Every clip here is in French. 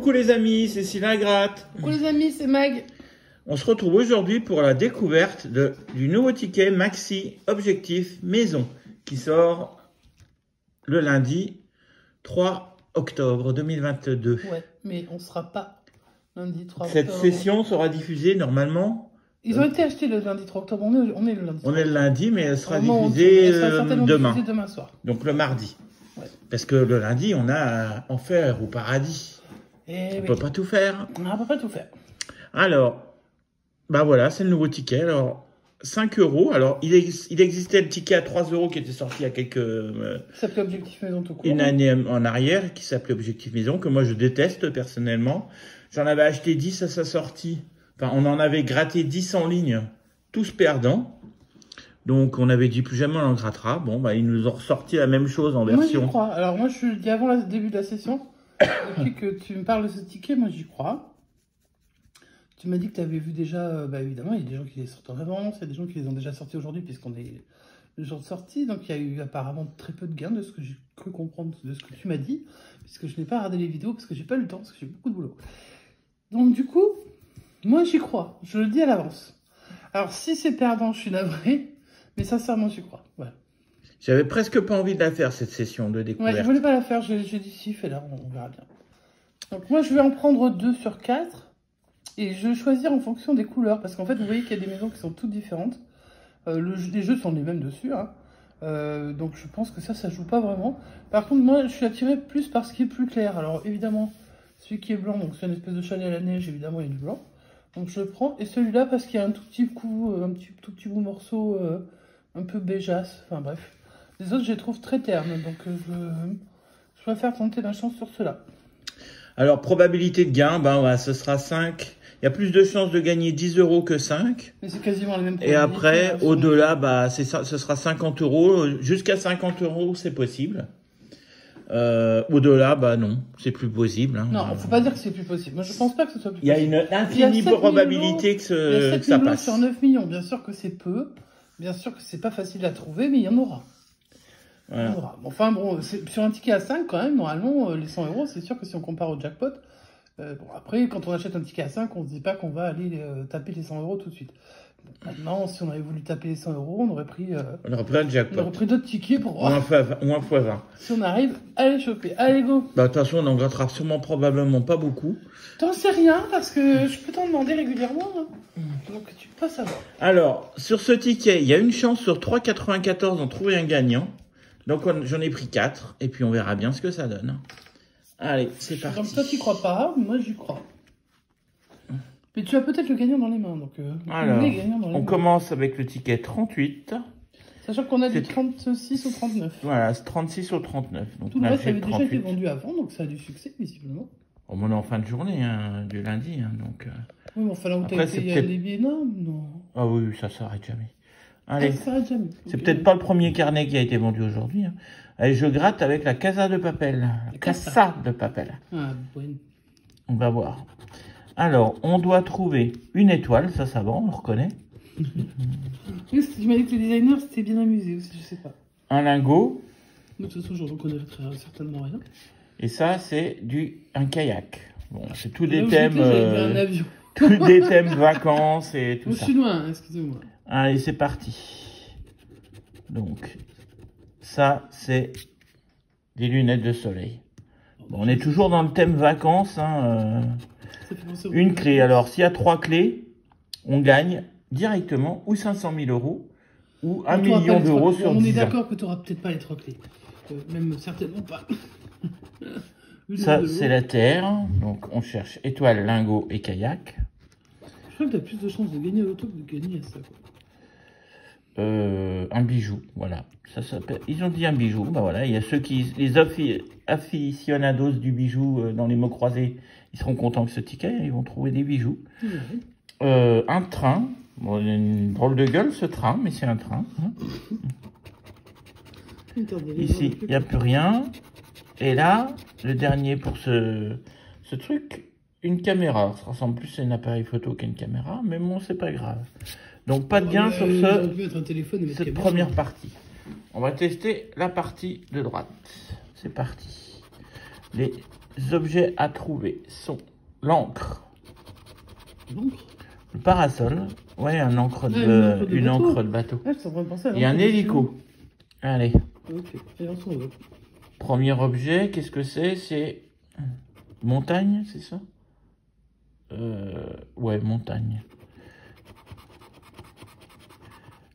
Coucou les amis, c'est Sylvain Gratte. Coucou les amis, c'est Mag. On se retrouve aujourd'hui pour la découverte du nouveau ticket Maxi Objectif Maison qui sort le lundi 3 octobre 2022. Ouais, mais on ne sera pas lundi 3 Cette octobre. session sera diffusée normalement. Ils ont été achetés le lundi 3 octobre, on est le lundi 3 On est le lundi, mais elle sera octobre. diffusée Elle sera certainement demain. diffusée demain soir. Donc le mardi. Ouais. Parce que le lundi, on a enfer au paradis. Et On oui. peut pas tout faire. On ne peut pas tout faire. Alors, bah voilà, c'est le nouveau ticket. Alors, 5 €. Alors, il existait le ticket à 3 € qui était sorti il y a Ça s'appelait Objectif Maison tout court. une année en arrière, qui s'appelait Objectif Maison, que moi je déteste personnellement. J'en avais acheté 10 à sa sortie. Enfin, on en avait gratté 10 en ligne, tous perdants. Donc, on avait dit plus jamais on en grattera. Bon, bah, ils nous ont ressorti la même chose en Moi, version. j'y crois. Alors, moi, je dis avant le début de la session, depuis que tu me parles de ce ticket, moi, j'y crois. Tu m'as dit que tu avais vu déjà, bah évidemment, il y a des gens qui les sortent en avance, il y a des gens qui les ont déjà sortis aujourd'hui, puisqu'on est le jour de sortie. Donc, il y a eu apparemment très peu de gains de ce que j'ai cru comprendre de ce que tu m'as dit, puisque je n'ai pas regardé les vidéos, parce que j'ai pas eu le temps, parce que j'ai beaucoup de boulot. Donc, du coup, moi, j'y crois. Je le dis à l'avance. Alors, si c'est perdant, je suis navrée, mais sincèrement, j'y crois. Voilà. J'avais presque pas envie de la faire, cette session de découverte. Ouais, je voulais pas la faire, j'ai dit si, fais-la, on verra bien. Donc, moi, je vais en prendre 2 sur 4. Et je vais choisir en fonction des couleurs, parce qu'en fait, vous voyez qu'il y a des maisons qui sont toutes différentes. Les jeux sont les mêmes dessus, hein. Donc je pense que ça joue pas vraiment. Par contre, moi, je suis attirée plus par ce qui est plus clair. Alors évidemment, celui qui est blanc, donc c'est une espèce de chalet à la neige, évidemment, il est du blanc. Donc je le prends. Et celui-là, parce qu'il y a un tout petit coup, tout petit bout morceau, un peu beigeasse, enfin bref. Les autres, je les trouve très ternes, donc je préfère tenter ma chance sur ceux-là. Alors, probabilité de gain, ben, ouais, ce sera 5. Il y a plus de chances de gagner 10 € que 5. Mais c'est quasiment les mêmes Et après, au-delà, bah, ce sera 50 €. Jusqu'à 50 € c'est possible. Au-delà, bah non, c'est plus possible. Hein. Non, faut pas dire que c'est plus possible. Moi, je pense pas que ce soit plus Il y a possible. une infinie probabilité que ça passe. Sur 9 millions, bien sûr que c'est peu. Bien sûr que c'est pas facile à trouver, mais il y en aura. Voilà. Il y en aura. Enfin bon, sur un ticket à 5, quand même, normalement, les 100 €, c'est sûr que si on compare au jackpot, bon, après, quand on achète un ticket à 5, on se dit pas qu'on va aller taper les 100 € tout de suite. Bon, maintenant, si on avait voulu taper les 100 €, on aurait pris un jackpot. on aurait pris d'autres tickets pour voir Ou un fois 20. si on arrive à les choper. Allez, go. Bah, de toute façon, on en grattera sûrement probablement pas beaucoup. T'en sais rien, parce que je peux t'en demander régulièrement, hein. Donc tu peux pas savoir. Alors, sur ce ticket, il y a une chance sur 3,94 d'en trouver un gagnant. Donc, j'en ai pris 4, et puis on verra bien ce que ça donne. Allez, c'est parti. Donc toi, tu crois pas, moi j'y crois. Mais tu as peut-être le gagnant dans les mains, donc Alors, les gagnants dans les on mains. commence avec le ticket 38. Sachant qu'on a du C'est- 36 au 39. Voilà, c'est 36 au 39. Donc, Tout on le a reste fait avait déjà été 38. vendu avant, donc ça a du succès, visiblement. On est en fin de journée, hein, du lundi. Hein, donc, Oui, mais enfin là où t'as Après, été, c'est il y a peut-être- des billets énormes, non. Ah oui, ça s'arrête jamais. Allez, Ça s'arrête jamais. c'est Ok. peut-être pas le premier carnet qui a été vendu aujourd'hui. Hein. Allez, je gratte avec la Casa de Papel. La Casa de Papel. Ah, bon. On va voir. Alors, on doit trouver une étoile, ça va, on le reconnaît. Oui, tu m'as dit que le designer s'était bien amusé aussi, je sais pas. Un lingot, De toute façon, je reconnais certainement rien. et ça, c'est un kayak. Bon, c'est tous Là des où thèmes, j'étais, j'avais un avion. tous des thèmes vacances et tout Je ça. suis loin, hein, excusez-moi. Allez, c'est parti. Donc, ça, c'est des lunettes de soleil. Bon, on est toujours dans le thème vacances. Hein, Ça fait penser au- Une clé. Alors, s'il y a 3 clés, on gagne directement ou 500 000 € ou 1 On t'aura million pas les trois d'euros clés. sur On 10 est ans. d'accord que tu n'auras peut-être pas les 3 clés. Même certainement pas. Vu le Ça, nombre de c'est lots. la Terre. Donc, on cherche étoile, lingot et kayak. Je crois que tu as plus de chances de gagner à l'auto que de gagner à ça, quoi. Un bijou, voilà. Ça s'appelle. Ils ont dit un bijou. Bah voilà, il y a ceux qui, les aficionados du bijou dans les mots croisés, ils seront contents que ce ticket, ils vont trouver des bijoux. Ouais. Un train. Bon, il a une drôle de gueule ce train, mais c'est un train. Hein. Attendez, Ici, il n'y a plus rien. Et là, le dernier pour ce truc, une caméra. Ça ressemble plus à un appareil photo qu'à une caméra, mais bon, c'est pas grave. Donc, pas de gain sur cette première partie. On va tester la partie de droite. C'est parti. Les objets à trouver sont l'encre, L'encre. le parasol, ouais, une encre de bateau. Ah, je suis en train de penser à Et un l'encre de hélico. Allez, chien. Ok, et on s'en va. premier objet, qu'est-ce que c'est? C'est montagne, c'est ça? Ouais, montagne.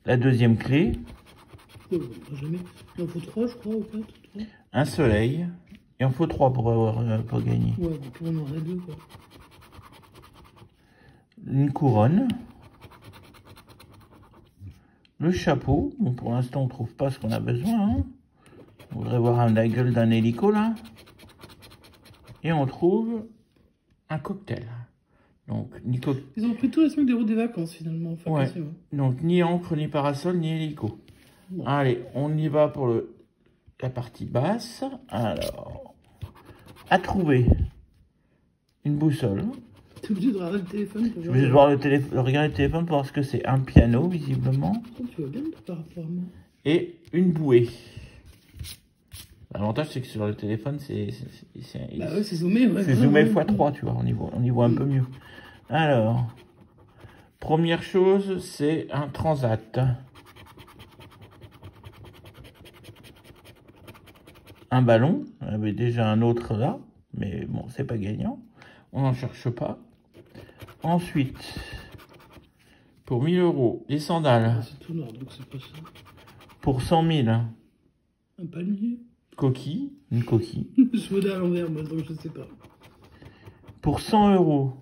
La deuxième clé, Oh, jamais. Il en faut 3, je crois, ou 4. un soleil. Il en faut 3 pour gagner. Ouais, donc on en aurait 2, quoi. Une couronne. Le chapeau. Bon, pour l'instant, on trouve pas ce qu'on a besoin. Hein. On voudrait voir la gueule d'un hélico, là. Et on trouve un cocktail. Donc, Ils ont pris tous les trucs des routes des vacances, finalement. Enfin, ouais. quasiment. Donc, ni encre, ni parasol, ni hélico. Bon. Allez, on y va pour la partie basse. Alors, à trouver une boussole. T'es obligé de regarder le téléphone pour voir. Je vais voir regarder le téléphone pour voir ce que c'est. Un piano, visiblement. Oh, tu vois bien par rapport à moi. Et une bouée. L'avantage, c'est que sur le téléphone, c'est bah ouais, c'est zoomé. Ouais, c'est zoomé x3, tu vois. On y voit un peu mieux. Alors, première chose, c'est un transat. Un ballon. On avait déjà un autre là. Mais bon, c'est pas gagnant. On n'en cherche pas. Ensuite, pour 1000 €, les sandales. Ah, c'est tout noir, donc c'est pas ça. Pour 100 000. Un palmier. Coquille. Une coquille. Je me à l'envers, moi, donc je sais pas. Pour 100 €,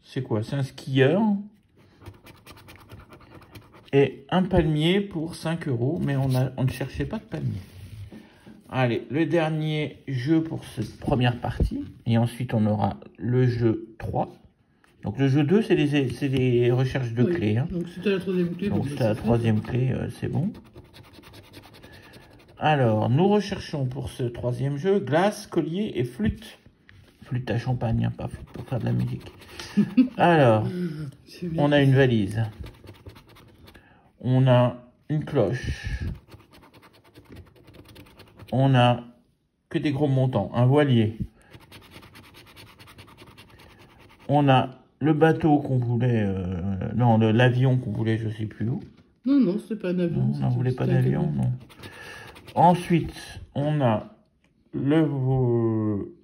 c'est quoi? C'est un skieur. Et un palmier pour 5 €, mais on ne cherchait pas de palmier. Allez, le dernier jeu pour cette première partie. Et ensuite, on aura le jeu 3. Donc, le jeu 2, c'est les recherches de clés. Hein. Donc, c'était la troisième clé. Donc, c'est la troisième clé, c'est bon. Alors, nous recherchons pour ce troisième jeu glace, collier et flûte. Flûte à champagne, hein, pas flûte pour faire de la musique. Alors, on a une valise. On a une cloche. On a que des gros montants. Un voilier. On a le bateau qu'on voulait... non, l'avion qu'on voulait, je sais plus où. Non, non, c'était pas un avion. Non, on n'en voulait pas d'avion, non. Ensuite, on a le...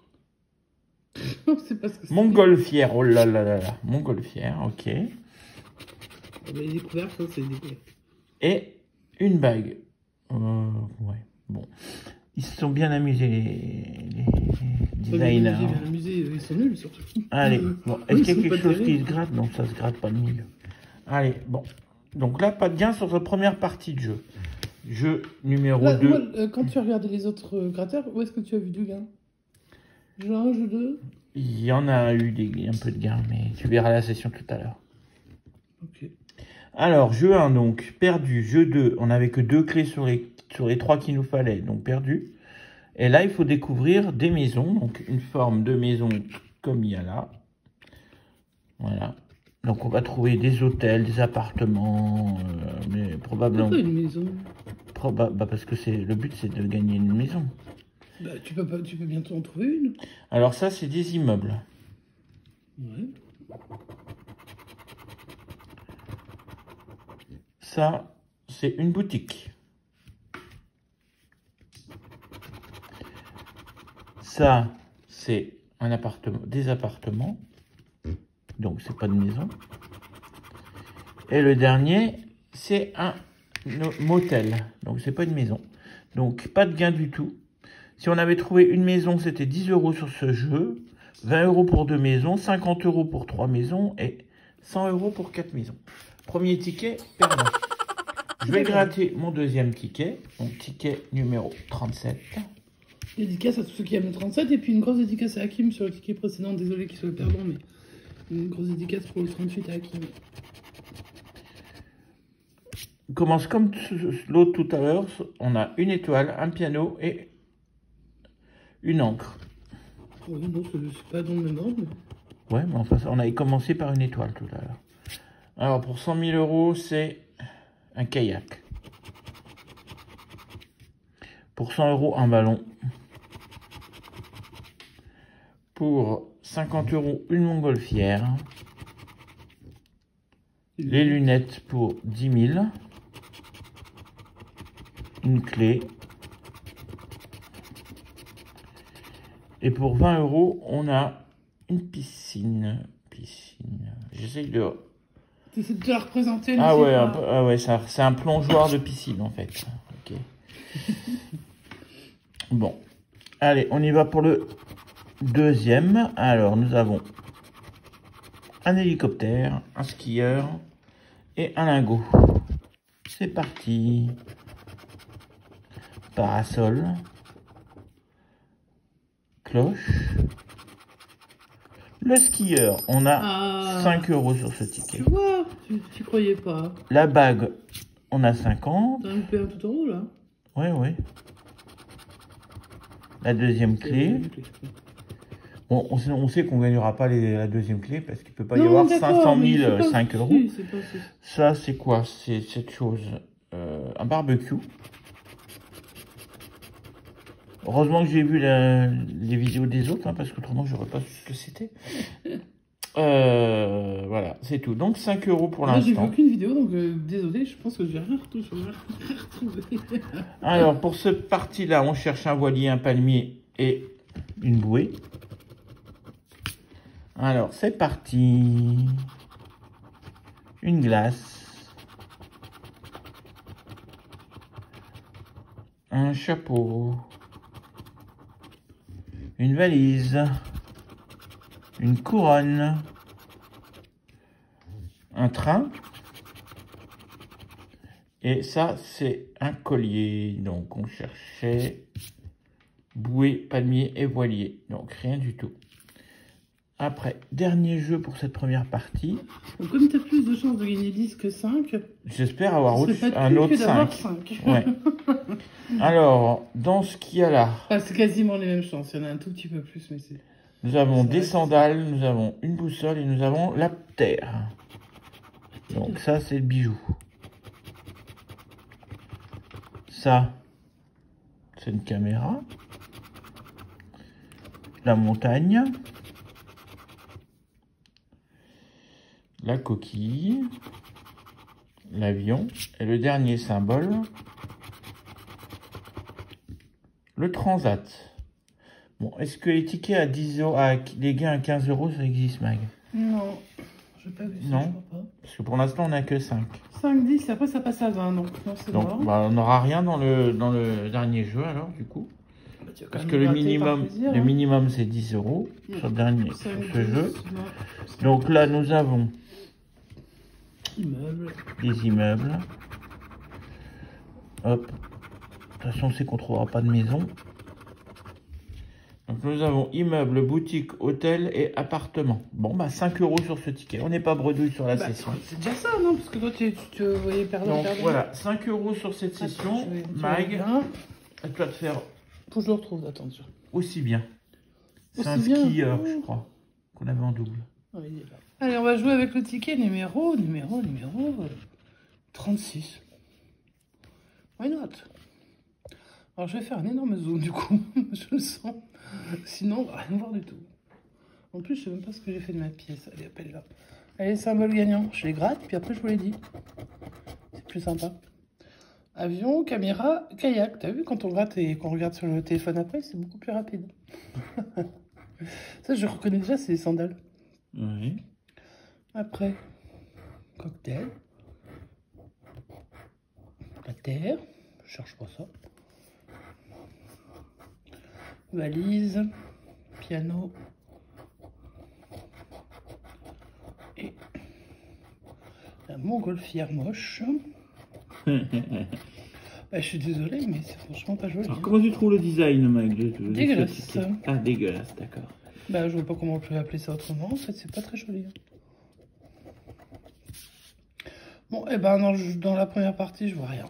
c'est pas ce que c'est. Montgolfière, oh là là là là. Montgolfière, ok. Les découvertes, ça, c'est des découvertes. Et une bague. Ouais, bon. Ils se sont bien amusés, les designers. Bien amusés, ils sont nuls, surtout. Allez, bon. Est-ce qu'il y a quelque chose qui se gratte? Non, ça se gratte pas de milieu. Allez, bon. Donc là, pas de gain sur cette première partie de jeu. Jeu numéro 2. Moi, quand tu as regardé les autres gratteurs, où est-ce que tu as vu du gain? Jeu 1, jeu 2? Il y en a eu un peu de gain, mais tu verras la session tout à l'heure. Ok. Alors, jeu 1, donc, perdu. Jeu 2, on n'avait que 2 clés sur les 3 qu'il nous fallait, donc perdu. Et là, il faut découvrir des maisons, donc une forme de maison comme il y a là. Voilà. Donc, on va trouver des hôtels, des appartements, mais probablement... Pourquoi une maison? Parce que le but, c'est de gagner une maison. Bah, tu peux bientôt en trouver une. Alors ça, c'est des immeubles. Ouais. Ça, c'est une boutique. Ça, c'est un appartement, des appartements. Donc, c'est pas de maison. Et le dernier, c'est un motel. Donc, c'est pas une maison. Donc, pas de gain du tout. Si on avait trouvé une maison, c'était 10 € sur ce jeu. 20 € pour 2 maisons. 50 € pour 3 maisons. Et 100 € pour 4 maisons. Premier ticket, perdant. Je vais gratter mon deuxième ticket. Mon ticket numéro 37. Dédicace à tous ceux qui aiment le 37. Et puis une grosse dédicace à Hakim sur le ticket précédent. Désolé qu'il soit le perdant, mais une grosse dédicace pour le 38 à Hakim. On commence comme l'autre tout à l'heure. On a une étoile, un piano et une encre. Oui, non, c'est pas dans le même ordre. Mais... Ouais, mais enfin, on avait commencé par une étoile tout à l'heure. Alors, pour 100 000 €, c'est un kayak. Pour 100 €, un ballon. pour 50 € une montgolfière. Les lunettes pour 10 000. Une clé. Et pour 20 €, on a une piscine. J'essaye de... T'essaies de te la représenter. Ah ouais, c'est un plongeoir de piscine en fait. Ok. Bon. Allez, on y va pour le deuxième. Alors, nous avons un hélicoptère, un skieur et un lingot. C'est parti. Parasol. Cloche. Le skieur, on a 5 € sur ce ticket. Tu vois, tu croyais pas. La bague, on a 50. T'as loupé un tout en haut là. Ouais. La deuxième clé. Bon, on sait qu'on ne gagnera pas la deuxième clé parce qu'il ne peut pas y avoir 500 000 5 €. Ça, c'est quoi? C'est cette chose. Un barbecue. Heureusement que j'ai vu les vidéos des autres, hein, parce qu'autrement, je n'aurais pas su ce que c'était. Voilà, c'est tout. Donc, 5 € pour l'instant. J'ai vu aucune vidéo, donc désolé, je pense que je vais rien retrouver. Alors, pour cette partie-là, on cherche un voilier, un palmier et une bouée. Alors, c'est parti. Une glace. Un chapeau. Une valise. Une couronne. Un train. Et ça, c'est un collier. Donc, on cherchait bouée, palmier et voilier. Donc, rien du tout. Après, dernier jeu pour cette première partie. Donc, comme tu as plus de chances de gagner 10 que 5, j'espère avoir un autre 5. Ouais. Alors, dans ce qu'il y a là... c'est quasiment les mêmes chances. Il y en a un tout petit peu plus, mais c'est... Nous avons des sandales, nous avons une boussole et nous avons la terre. Donc ça, c'est le bijou. Ça, c'est une caméra. La montagne. La coquille. L'avion. Et le dernier symbole, le transat. Bon, est-ce que les tickets à 10 €, les gains à 15 €, ça existe, Mag? Non, je n'ai pas vu ça. Non, je crois pas. Parce que pour l'instant, on n'a que 5. 5, 10, et après ça passe à 20, donc c'est mort. Bah, on n'aura rien dans le dernier jeu, alors, du coup. Parce que le minimum, c'est 10 € sur ce jeu. Donc là, nous avons des immeubles. Hop. De toute façon, c'est qu'on ne trouvera pas de maison. Donc nous avons immeuble, boutique, hôtel et appartement. Bon, bah 5 € sur ce ticket. On n'est pas bredouille sur la session. C'est déjà ça, non? Parce que toi, tu te voyais perdre. Donc voilà, 5 € sur cette session. Mag, à toi de faire... Faut que je le retrouve, attention. Aussi bien. C'est un skieur, je crois, qu'on avait en double. Oui, il est là. Allez, on va jouer avec le ticket numéro 36. Why not? Alors, je vais faire un énorme zoom, du coup. Je le sens. Sinon, on va rien voir du tout. En plus, je sais même pas ce que j'ai fait de ma pièce. Allez, appelle là. Allez, symbole gagnant. Je les gratte, puis après, je vous l'ai dit. C'est plus sympa. Avion, caméra, kayak. T'as vu, quand on gratte et qu'on regarde sur le téléphone après, c'est beaucoup plus rapide. Ça, je reconnais déjà, c'est les sandales. Oui. Après, cocktail. La terre. Je cherche pas ça. Valise. Piano. Et la montgolfière moche. Bah, je suis désolée, mais c'est franchement pas joli. Alors, comment tu trouves le design, Mag? Dégueulasse. Ah, dégueulasse, d'accord. Bah, je vois pas comment on peut appeler ça autrement. En fait, c'est pas très joli. Bon, et ben dans la première partie, je vois rien.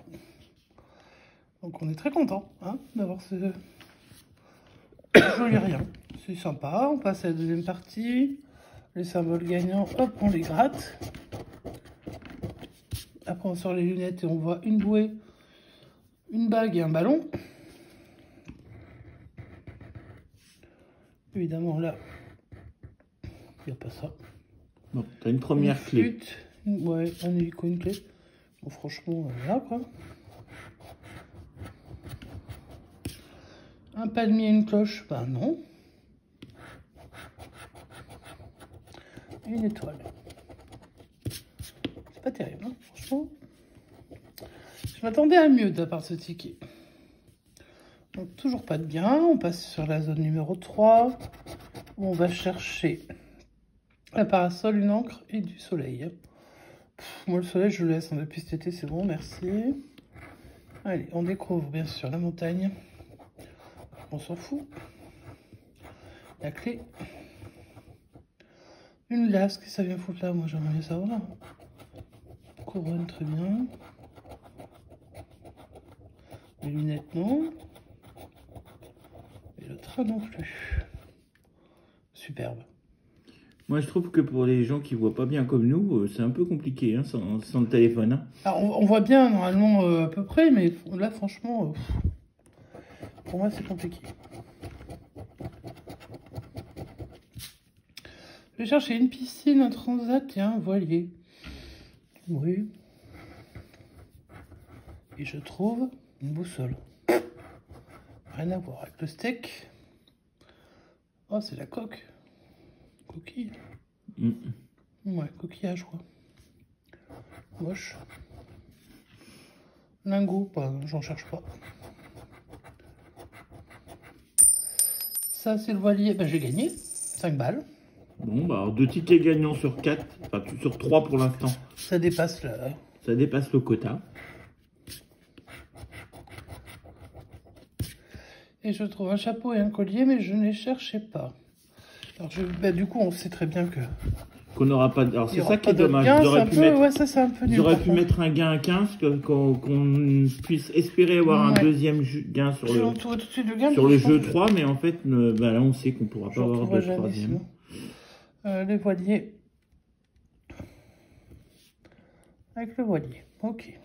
Donc, on est très content d'avoir ce joli rien. C'est sympa. On passe à la deuxième partie. Les symboles gagnants, hop, on les gratte. Après, on sort les lunettes et on voit une bouée, une bague et un ballon. Évidemment, là, Il n'y a pas ça. Bon, t'as une première Une clé. flûte, ouais, un hélico, une clé. Bon, franchement, là, quoi. Un palmier, une cloche, bah non. Et une étoile. C'est pas terrible, hein, franchement. Je m'attendais à mieux de la part de ce ticket. Donc, toujours pas de gain. On passe sur la zone numéro 3, où on va chercher un parasol, une encre et du soleil. Moi, le soleil, je le laisse, hein, depuis cet été, c'est bon, merci. Allez, on découvre bien sûr la montagne. On s'en fout. La clé. Une glace, qu'est-ce que ça vient foutre là? Moi, j'aimerais bien savoir. Couronne, très bien. Les lunettes, non. Et le train non plus. Superbe. Moi, je trouve que pour les gens qui voient pas bien comme nous, c'est un peu compliqué, hein, sans le téléphone. Hein. Alors, on voit bien normalement à peu près, mais là, franchement, pour moi, c'est compliqué. Je vais chercher une piscine, un transat et un voilier. Oui. Et je trouve une boussole. Rien à voir avec le steak. Oh, c'est la coque. Coquille. Ouais, coquillage, quoi. Moche. Lingot, bah, j'en cherche pas. Ça, c'est le voilier. Bah, j'ai gagné. 5 balles. Bon, bah, alors, 2 tickets gagnants sur 4, enfin sur 3 pour l'instant. Ça dépasse là. Ça dépasse le quota. Et je trouve un chapeau et un collier, mais je ne les cherchais pas. Alors, bah, du coup, on sait très bien que... Qu'on n'aura pas... Alors, c'est ça qui est dommage. Ouais, ça, c'est un peu nul. J'aurais pu mettre un gain à 15, qu'on puisse espérer avoir un deuxième gain sur le jeu 3, mais en fait, bah, là, on sait qu'on ne pourra pas avoir de troisième. Les voiliers. Avec le voilier. Ok.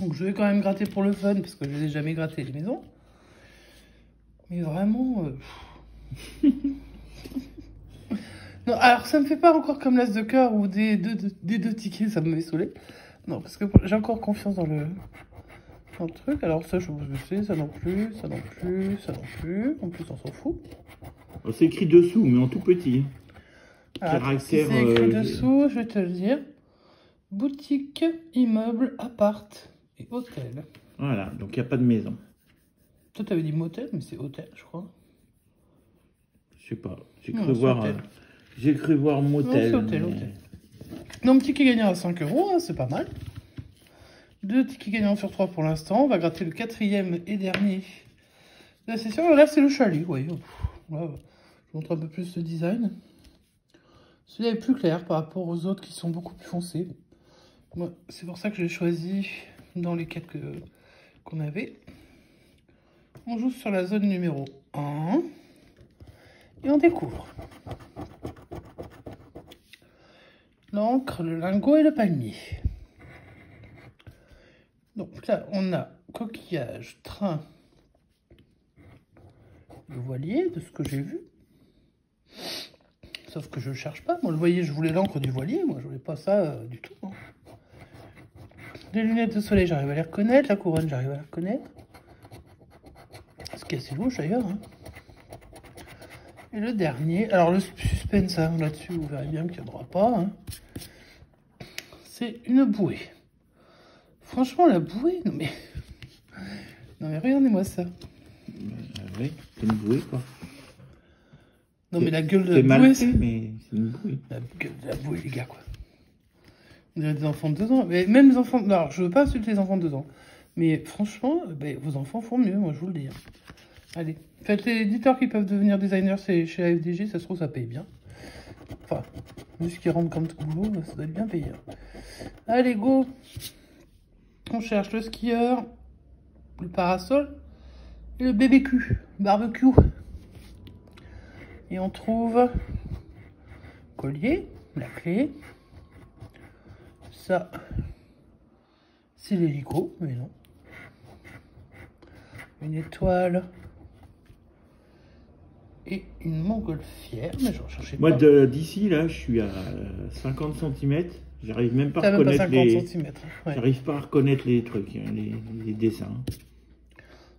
Donc, je vais quand même gratter pour le fun, parce que je ne les ai jamais gratté, les maisons. Mais vraiment... Non, alors ça me fait pas encore comme l'as de cœur ou des deux tickets, ça m'avait saoulé. Non, parce que j'ai encore confiance dans le truc. Alors ça, je sais, ça non plus, ça non plus, ça non plus. En plus, on s'en fout. C'est écrit dessous, mais en tout petit. Caractère, c'est écrit dessous, je vais te le dire. Boutique, immeuble, appart et hôtel. Voilà, donc il n'y a pas de maison. Toi, tu avais dit motel, mais c'est hôtel, je crois. Je sais pas, j'ai cru voir... J'ai cru voir motel. Non, c'est hôtel, hôtel. Donc, ticket gagnant à 5 €, hein, c'est pas mal. 2 tickets gagnants sur 3 pour l'instant. On va gratter le 4e et dernier de la session. Là, c'est le chalet, vous voyez. Là, je vous montre un peu plus le design. Celui-là est plus clair par rapport aux autres qui sont beaucoup plus foncés. Moi, c'est pour ça que j'ai choisi dans les 4 qu'on avait. On joue sur la zone numéro 1. Et on découvre l'encre, le lingot et le palmier. Donc là, on a coquillage, train, le voilier, de ce que j'ai vu. Sauf que je ne cherche pas. Moi, le voilier, je voulais l'encre du voilier. Moi, je voulais pas ça du tout. Hein. Les lunettes de soleil, j'arrive à les reconnaître. La couronne, j'arrive à la reconnaître. Ce qui est assez louche, d'ailleurs. Hein. Et le dernier, alors le suspense hein, là-dessus, vous verrez bien qu'il n'y en aura pas. Hein. C'est une bouée. Franchement, la bouée, non mais regardez-moi ça. Oui, c'est une bouée quoi. Non mais la gueule de la bouée, c'est mais c'est une bouée. La gueule de la bouée, les gars quoi. Vous avez des enfants de 2 ans, mais même les enfants. Alors, je veux pas insulter les enfants de 2 ans, mais franchement, vos enfants font mieux, moi je vous le dis. Hein. Allez, faites les éditeurs qui peuvent devenir designers chez AFDG, ça se trouve, ça paye bien. Enfin, vu ce qui rentre comme tout boulot, ça doit être bien payé. Allez, go! On cherche le skieur, le parasol et le BBQ, barbecue. Et on trouve collier, la clé. Ça, c'est l'hélico, mais non. Une étoile. et une montgolfière, mais je recherchais Moi, pas. d'ici, là, je suis à 50 cm. J'arrive même pas à T'as même pas reconnaître 50 cm. Ouais. J'arrive pas à reconnaître les trucs, hein, les dessins.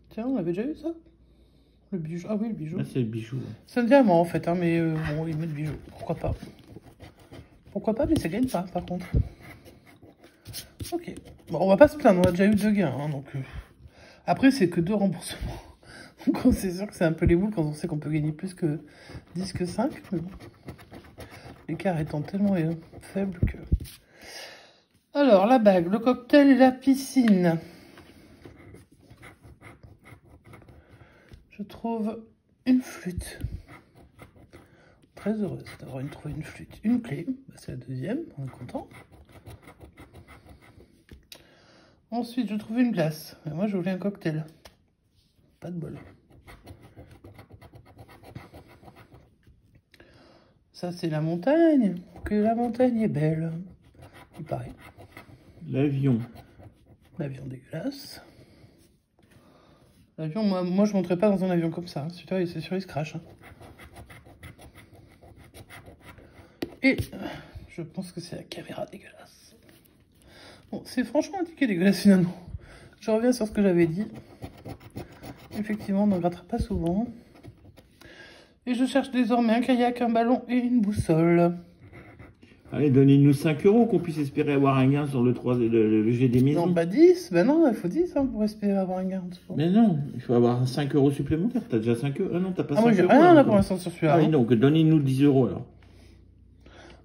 Tiens, on avait déjà eu ça? Le bijou. Ah oui, le bijou. Là, c'est le bijou. C'est un diamant en fait, hein, mais bon, ils mettent le bijou. Pourquoi pas? Pourquoi pas, mais ça gagne pas par contre. Ok. Bon, on va pas se plaindre, on a déjà eu 2 gains. Hein, donc, après, c'est que 2 remboursements. Donc c'est sûr que c'est un peu les boules quand on sait qu'on peut gagner plus que 10 que 5. Mais bon. L'écart étant tellement faible que... Alors, la bague, le cocktail et la piscine. Je trouve une flûte. Très heureuse d'avoir trouvé une flûte. Une clé, bah, c'est la deuxième, on est content. Ensuite, je trouve une glace. Et moi, je voulais un cocktail. Pas de bol. Ça, c'est la montagne. Que la montagne est belle. Il paraît. L'avion. L'avion dégueulasse. L'avion, moi je ne monterais pas dans un avion comme ça. Hein. C'est sûr, il se crache. Hein. Et je pense que c'est la caméra dégueulasse. Bon, c'est franchement un ticket dégueulasse finalement. Je reviens sur ce que j'avais dit. Effectivement, on n'en grattera pas souvent. Et je cherche désormais un kayak, un ballon et une boussole. Allez, donnez-nous 5 € qu'on puisse espérer avoir un gain sur le jet des maisons. Non, pas 10. Ben non, il faut 10 hein, pour espérer avoir un gain. Mais non, il faut avoir 5 € supplémentaires. T'as déjà 5 €. Ah non, t'as pas 5 moi, j'ai €. rien là pour l'instant sur celui-là. Ah oui, hein. donc donnez-nous 10 € alors.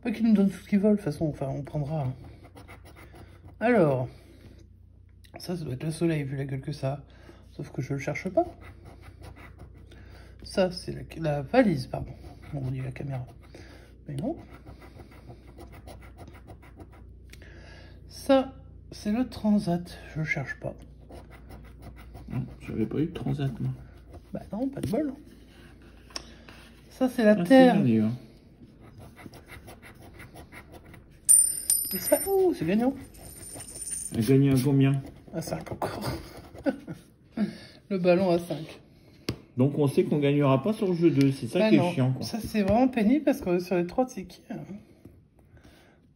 Pas qu'ils nous donnent tout ce qu'ils veulent, de toute façon, enfin, on prendra. Hein. Alors, ça doit être le soleil, vu la gueule que ça a. Sauf que je le cherche pas. Ça, c'est la valise, pardon. On dit la caméra. Mais non. Ça, c'est le transat. Je le cherche pas. Non, j'avais pas eu de transat, moi. Bah non, pas de bol. Ça, c'est la Ah, Terre. c'est joli, hein. Et ça, oh, c'est gagnant. Elle a gagné à combien? À 5 encore. Le ballon à 5. Donc on sait qu'on gagnera pas sur le jeu 2, c'est ça Bah qui non, est chiant, quoi. ça c'est vraiment pénible parce que sur les 3 tickets,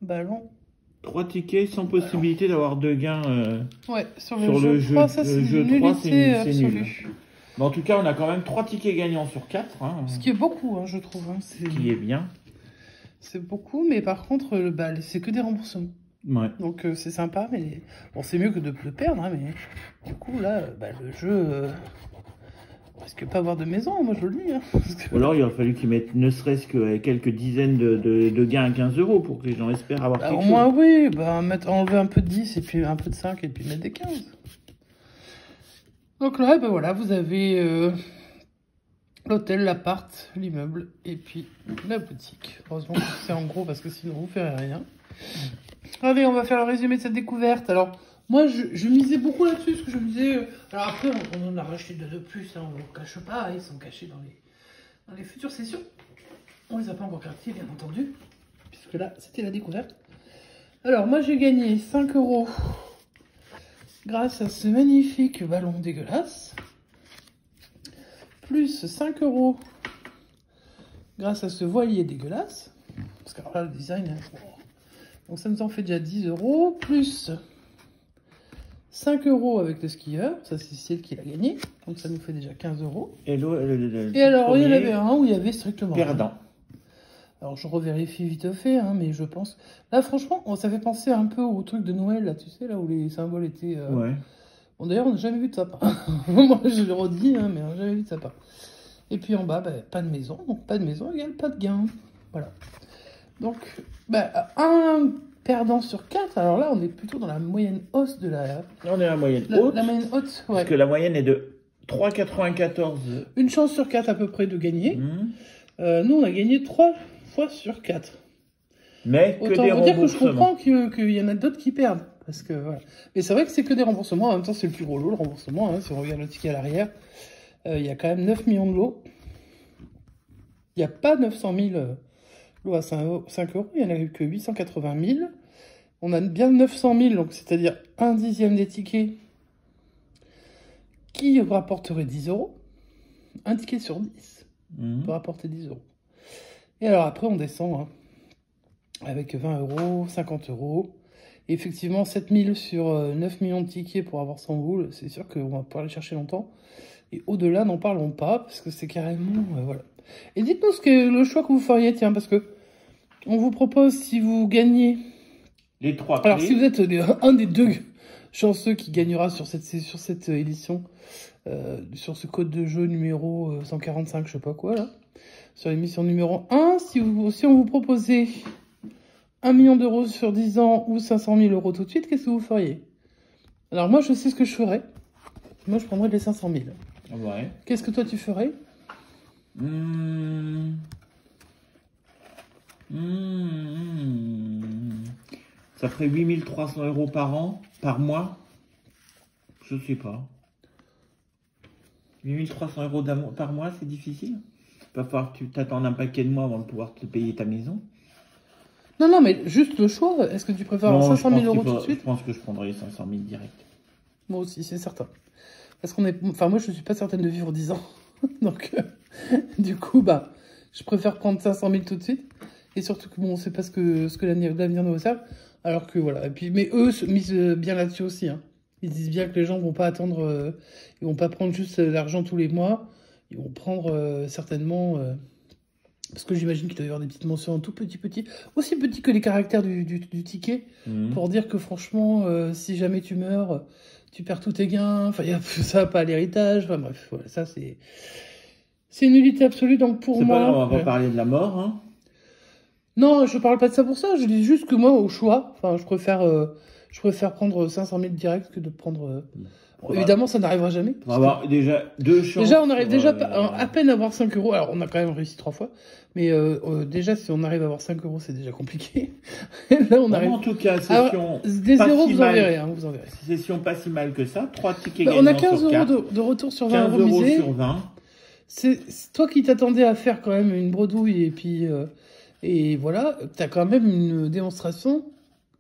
ballon. 3 tickets sans possibilité d'avoir de gains Ouais, sur sur le jeu 3, ça c'est le jeu une 3, nullité c'est nul. absolue. Mais en tout cas, on a quand même 3 tickets gagnants sur 4. Hein, Ce qui est beaucoup, hein, je trouve. Hein, ce qui est bien. C'est beaucoup, mais par contre, c'est que des remboursements. Ouais. Donc c'est sympa, mais bon, c'est mieux que de perdre, hein, mais du coup, là, le jeu... Parce que pas avoir de maison, moi je le dis. Hein, Ou alors il aurait fallu qu'ils mettent ne serait-ce que quelques dizaines de gains à 15 € pour que les gens espèrent avoir quelque au chose. moins, oui, enlever un peu de 10 et puis un peu de 5 et puis mettre des 15. Donc là, voilà, vous avez l'hôtel, l'appart, l'immeuble et puis la boutique. Heureusement que c'est en gros parce que sinon vous ne ferez rien. Allez, on va faire le résumé de cette découverte. Alors, moi, je misais beaucoup là-dessus, parce que je me disais... alors après, on en a racheté 2 de plus, hein, on ne le cache pas, ils sont cachés dans les futures sessions. On les a pas encore quartiers, bien entendu, puisque là, c'était la découverte. Alors, moi, j'ai gagné 5 € grâce à ce magnifique ballon dégueulasse, plus 5 € grâce à ce voilier dégueulasse, parce que alors là, le design... Donc ça nous en fait déjà 10 €, plus 5 € avec le skieur, ça c'est celle qui l'a gagné, donc ça nous fait déjà 15 €. Et alors il y en avait un où il y avait strictement perdant. rien. Alors je revérifie vite fait, hein, mais je pense... Là franchement, ça fait penser un peu au truc de Noël, là tu sais, là où les symboles étaient... Ouais. Bon d'ailleurs on n'a jamais vu de sapin, moi je le redis, hein, mais on n'a jamais vu de sapin. Et puis en bas, pas de maison, donc pas de maison égale pas de gain, voilà. Donc, un perdant sur 4, alors là, on est plutôt dans la moyenne hausse de la... Là, on est à la moyenne haute. La moyenne haute, ouais. Parce que la moyenne est de 3,94. Une chance sur 4 à peu près de gagner. Nous, on a gagné 3 fois sur 4. Mais que autant des vous dire que je remboursements. comprends qu'il y en a d'autres qui perdent. Parce que, voilà. Mais c'est vrai que c'est que des remboursements. En même temps, c'est le plus gros lot, le remboursement. Hein, si on regarde le ticket à l'arrière, il y a quand même 9 millions de lots. Il n'y a pas 900 000... L'eau à 5 €, il n'y en a que 880 000. On a bien 900 000, donc c'est-à-dire un dixième des tickets qui rapporterait 10 €. Un ticket sur 10. peut rapporter 10 euros. Et alors après, on descend hein, avec 20 euros, 50 euros. Et effectivement, 7000 sur 9 millions de tickets pour avoir 100 boules, c'est sûr qu'on va pouvoir les chercher longtemps. Et au-delà, n'en parlons pas, parce que c'est carrément... voilà. Et dites-nous le choix que vous feriez, tiens, parce que on vous propose, si vous gagnez... Les 3 clés. Alors, si vous êtes un des 2 chanceux qui gagnera sur cette édition, sur ce code de jeu numéro 145, je sais pas quoi, là, sur l'émission numéro 1, si on vous proposait 1 million d'euros sur 10 ans ou 500 000 euros tout de suite, qu'est-ce que vous feriez? Alors, moi, je sais ce que je ferais. Moi, je prendrais les 500 000. Ouais. Qu'est-ce que toi, tu ferais? Ça ferait 8300 euros par an, par mois. Je sais pas. 8300 euros par mois, c'est difficile. Va falloir que tu t'attendes un paquet de mois avant de pouvoir te payer ta maison. Non, non, mais juste le choix. Est-ce que tu préfères avoir 500 000 euros tout de suite? Je pense que je prendrais les 500 000 direct. Moi aussi, c'est certain. Parce qu'on est... Enfin, moi, je suis pas certaine de vivre 10 ans. Donc, du coup, bah, je préfère prendre 500 000 tout de suite. Et surtout que, bon, on sait pas ce que l'avenir nous réserve. Alors que, voilà. Et puis, mais eux se misent bien là-dessus aussi, hein. Ils disent bien que les gens vont pas attendre... ils vont pas prendre juste l'argent tous les mois. Ils vont prendre certainement... parce que j'imagine qu'il doit y avoir des petites mentions en tout petit. Aussi petit que les caractères du ticket. Pour dire que, franchement, si jamais tu meurs... tu perds tous tes gains, enfin, ça va pas à l'héritage, enfin bref, voilà, ça c'est une nullité absolue, donc pour moi... C'est pas grave, on va pas parler de la mort, hein. Non, je parle pas de ça pour ça, je dis juste que moi, au choix, enfin, je préfère prendre 500 000 direct que de prendre... Bon, évidemment, ça n'arrivera jamais. On va avoir déjà 2 chances. Déjà, on arrive déjà à peine à avoir 5 euros, alors on a quand même réussi 3 fois, mais déjà, si on arrive à avoir 5 euros, c'est déjà compliqué. Là, on arrive... En tout cas, session des pas zéros, si vous en mal. verrez, hein, vous en verrez. Session pas si mal que ça, 3 tickets Bah, gagnants on a 15 sur 4. euros de retour sur 20 15 euros misés. sur 20. C'est toi qui t'attendais à faire quand même une bredouille et puis et voilà, t'as quand même une démonstration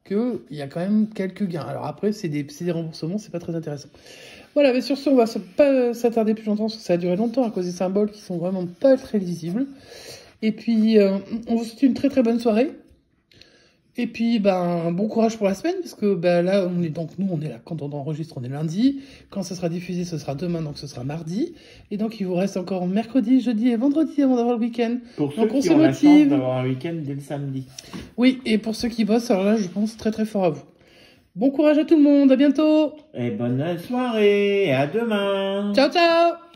qu'il y a quand même quelques gains. Alors après, c'est des remboursements, c'est pas très intéressant. Voilà, mais sur ce, on va pas s'attarder plus longtemps parce que ça a duré longtemps à cause des symboles qui sont vraiment pas très lisibles. Et puis, on vous souhaite une très très bonne soirée. Et puis, ben, bon courage pour la semaine, parce que ben, là, nous, on est là, quand on enregistre, on est lundi. Quand ça sera diffusé, ce sera demain, donc ce sera mardi. Et donc, il vous reste encore mercredi, jeudi et vendredi avant d'avoir le week-end. Pour donc, ceux qui ont la chance d'avoir un week-end dès le samedi. Oui, et pour ceux qui bossent, alors là, je pense très très fort à vous. Bon courage à tout le monde, à bientôt. Et bonne soirée, et à demain. Ciao, ciao.